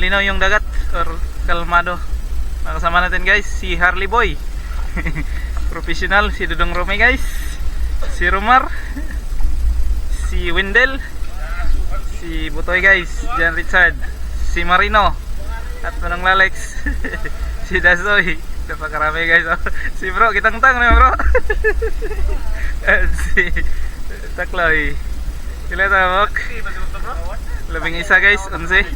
malinaw yung dagat or kalmado. Makasama natin guys si Harley Boy. Professional, si Dudong Rome guys, si Romar, si Wendell, si Butoy guys, Jan Richard, si Marino, at Manong Lalex, si Dasoy. Napakarami guys. Si bro, kitang-tang na bro. At si Takloy. Kila tawag? Labing isa guys, 11.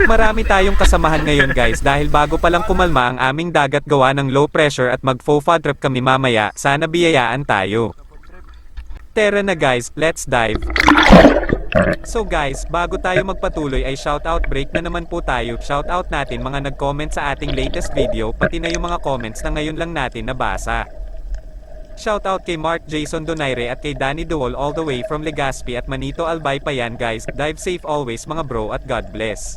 Marami tayong kasamahan ngayon guys dahil bago pa lang kumalma ang aming dagat gawa ng low pressure at mag-FOFA trip kami mamaya, sana biyayaan tayo. Tara na guys, let's dive. So guys, bago tayo magpatuloy ay shoutout break na naman po tayo. Shoutout natin mga nag-comment sa ating latest video, pati na yung mga comments na ngayon lang natin nabasa. Shoutout kay Mark Jason Donaire at kay Danny Duol all the way from Legazpi at Manito Albay pa yan guys. Dive safe always mga bro at God bless.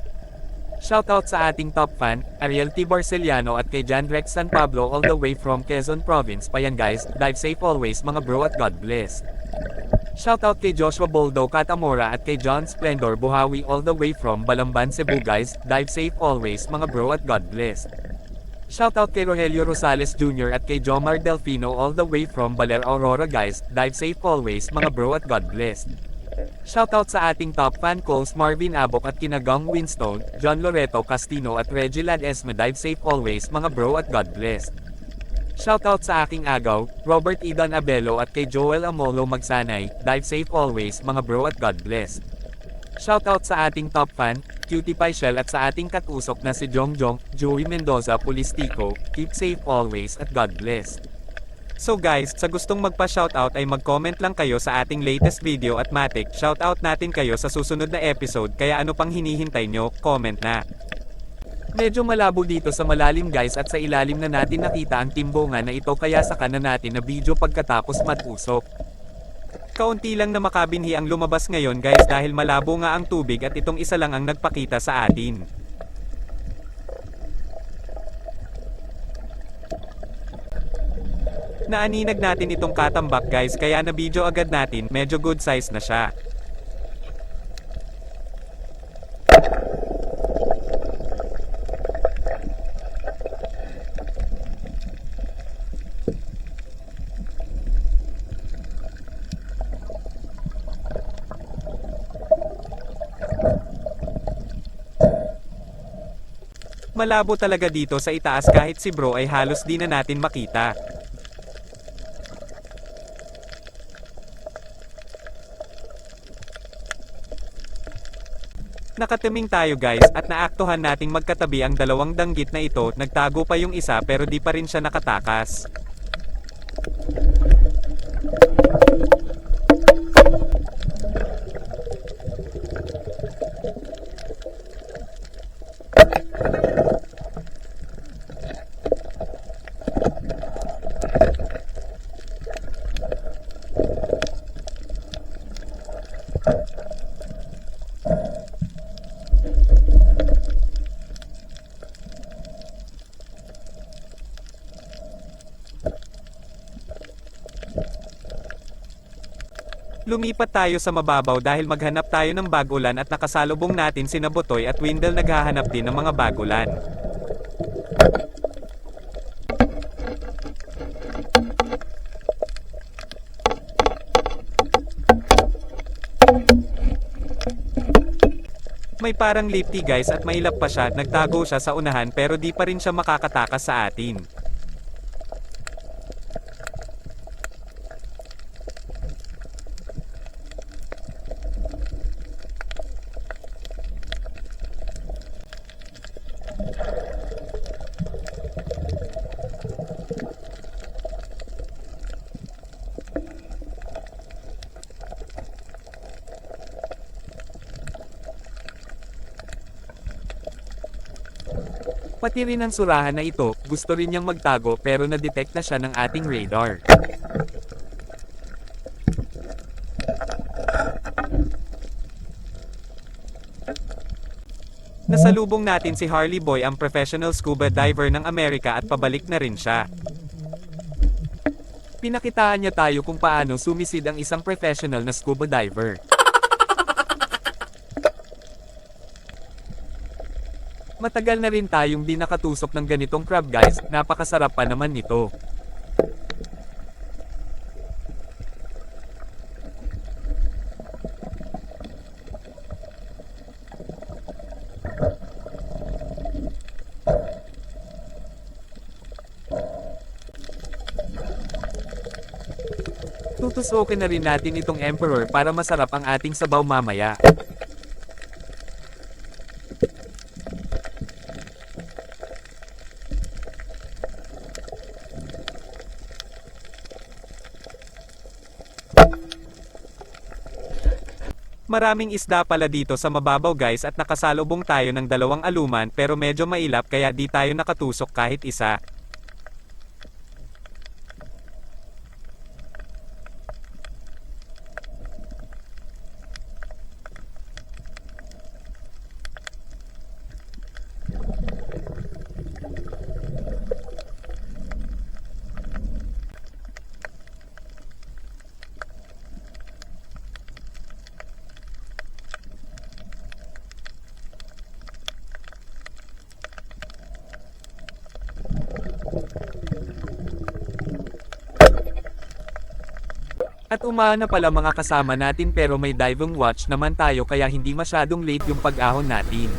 Shoutout sa ating top fan, Ariel T. Barceliano at kay Jan Rex San Pablo all the way from Quezon Province pa yan guys. Dive safe always mga bro at God bless. Shoutout kay Joshua Boldo Catamora at kay John Splendor Buhawi all the way from Balamban, Cebu guys. Dive safe always mga bro at God bless. Shoutout kay Rogelio Rosales Jr. at kay Jomar Delfino all the way from Baler Aurora guys. Dive safe always mga bro at God bless. Shoutout sa ating top fan calls Marvin Abok at kinagang Winstone, John Loreto Castino at Regilad Esme. Dive safe always mga bro at God bless. Shoutout sa aking agaw, Robert Idan Abelo at kay Joel Amolo Magsanay. Dive safe always mga bro at God bless. Shoutout sa ating top fan, Cutie Pie Shell at sa ating katusok na si Jongjong, Joey Mendoza Pulistico. Keep safe always at God bless. So guys, sa gustong magpa-shoutout ay mag-comment lang kayo sa ating latest video at matik, shoutout natin kayo sa susunod na episode, kaya ano pang hinihintay nyo, comment na. Medyo malabo dito sa malalim guys at sa ilalim na natin nakita ang timbungan na ito kaya saka na natin na video pagkatapos matusok. Kaunti lang na makabinhi ang lumabas ngayon guys dahil malabo nga ang tubig at itong isa lang ang nagpakita sa atin. Naaninag natin itong katambak guys kaya na video agad natin, medyo good size na siya. Malabo talaga dito sa itaas kahit si bro ay halos di na natin makita. Nakatiming tayo guys at naaktuhan nating magkatabi ang dalawang danggit na ito, nagtago pa yung isa pero di pa rin siya nakatakas. Lumipat tayo sa mababaw dahil maghanap tayo ng bagulan at nakasalubong natin sina Botoy at Wendell naghahanap din ng mga bagulan. May parang lifty guys at mailap pa siya, nagtago siya sa unahan pero di pa rin siya makakatakas sa atin. Pati rin ang surahan na ito, gusto rin niyang magtago pero na-detect na siya ng ating radar. Nasalubong natin si Harley Boy, ang professional scuba diver ng Amerika, at pabalik na rin siya. Pinakitaan niya tayo kung paano sumisid ang isang professional na scuba diver. Matagal na rin tayong di nakatusok ng ganitong crab guys, napakasarap pa naman nito. Tutusokin na rin natin itong emperor para masarap ang ating sabaw mamaya. Maraming isda pala dito sa mababaw guys at nakasalubong tayo ng dalawang aluman pero medyo mailap kaya di tayo nakatusok kahit isa. At umaana pala mga kasama natin pero may diving watch naman tayo kaya hindi masyadong late yung pag-ahon natin.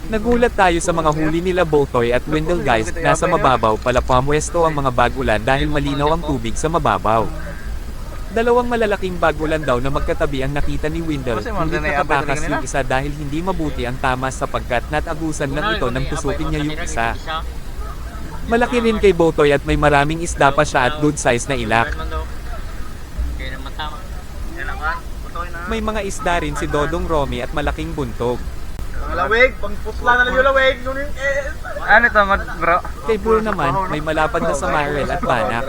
Nagulat tayo sa mga huli nila Botoy at Wendell guys, nasa mababaw pala pamwesto ang mga bagulan dahil malinaw ang tubig sa mababaw. Dalawang malalaking bagulan daw na magkatabi ang nakita ni Wendell, hindi nakatakas yung isa dahil hindi mabuti ang tamas sapagkat natagusan lang ito nang tusukin niya yung isa. Malaki rin kay Botoy at may maraming isda pa siya at good size na ilak. May mga isda rin si Dodong Romy at malaking buntog. Lawig, pangpusla na lang yung lawig. Ano ito bro? Kay Bro naman, may malapad na samarel at banak.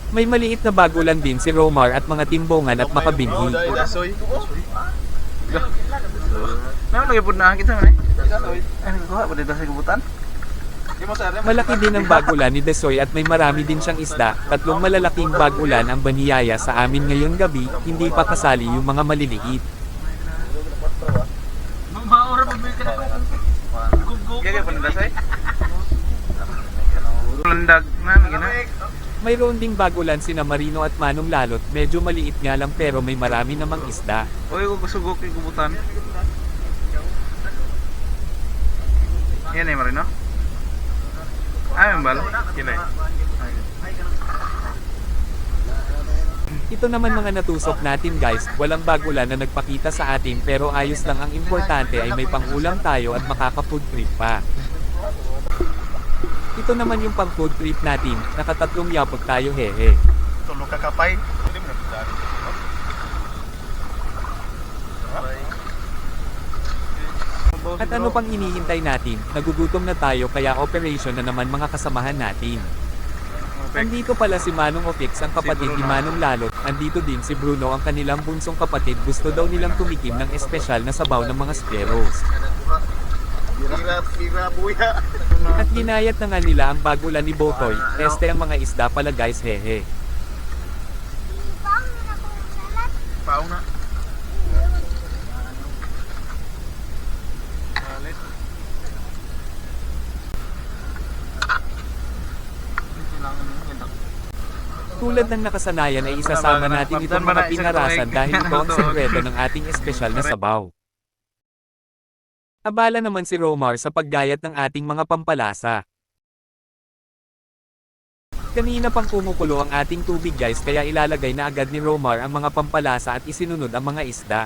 May maliit na bagulan din si Romar at mga timbongan at makabinghi. Ano lagi po na kita man eh? Ano ko ba dito sa kubutan? Malaki din ang bagulan ni Desoy at may marami din siyang isda. Tatlong malalaking bagulan ang baniyaya sa amin ngayong gabi, hindi pa kasali yung mga maliliit. Mayroon ding bagulan sina Marino at Manong Lalot, medyo maliit nga lang pero may marami namang isda. Uy, kusugok yung kubutan. Yan eh Marino? Ay, mbal. Kinay. Ito naman mga natusok natin guys, walang bagulan na nagpakita sa atin pero ayos lang, ang importante ay may pangulam tayo at makaka-food trip pa. Ito naman yung pang food trip natin, nakatatlong yapot tayo hehe. Tulog kakapay. Hindi mo na. At ano pang hinihintay natin, nagugutom na tayo kaya operation na naman mga kasamahan natin. Andito pala si Manong Ofix, ang kapatid ni Manong Lalot, andito din si Bruno, ang kanilang bunsong kapatid, gusto daw nilang tumikim ng espesyal na sabaw ng mga speros. Buya. At ginayat na nga nila ang bagulan ni Botoy, este ang mga isda pala guys hehe. Paong na. Tulad ng nakasanayan ay isasama natin itong mga pinarasan dahil ito ang sekreto ng ating espesyal na sabaw. Abala naman si Romar sa paggayat ng ating mga pampalasa. Kanina pang kumukulo ang ating tubig guys kaya ilalagay na agad ni Romar ang mga pampalasa at isinunod ang mga isda.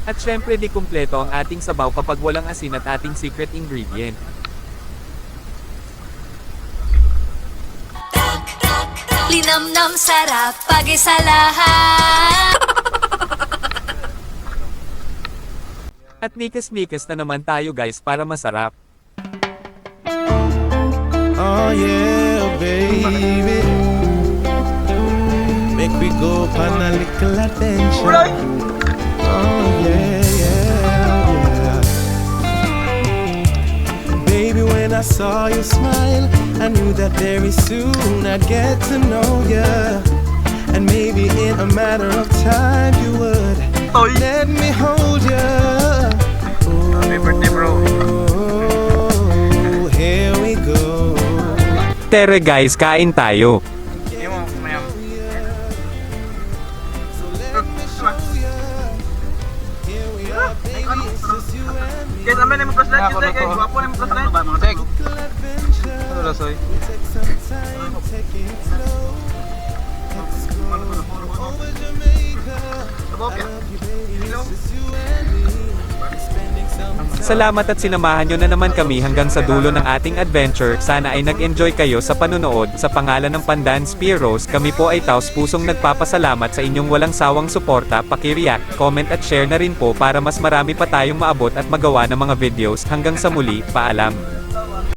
At syempre di kumpleto ang ating sabaw kapag walang asin at ating secret ingredient. Linamnam sarap pag-isa lahat. At mikas-mikas na naman tayo guys para masarap. Oh yeah, baby. Make we go on a little adventure. Oh yeah, yeah, yeah. Baby, when I saw you smile, I knew that very soon I'd get to know ya. And maybe in a matter of time you would let me hold ya. Happy birthday, bro. Oh, here we go. Tere guys, kain tayo. Hindi mo, mayam. Guys, amin na yung flashlight guys. Guwapo na yung flashlight. Tek. Ano rasoy? Salamat at sinamahan nyo na naman kami hanggang sa dulo ng ating adventure. Sana ay nag-enjoy kayo sa panunood. Sa pangalan ng Pandan Spearos, kami po ay taos pusong nagpapasalamat sa inyong walang sawang suporta. Paki-react, comment at share na rin po para mas marami pa tayong maabot at magawa ng mga videos. Hanggang sa muli, paalam.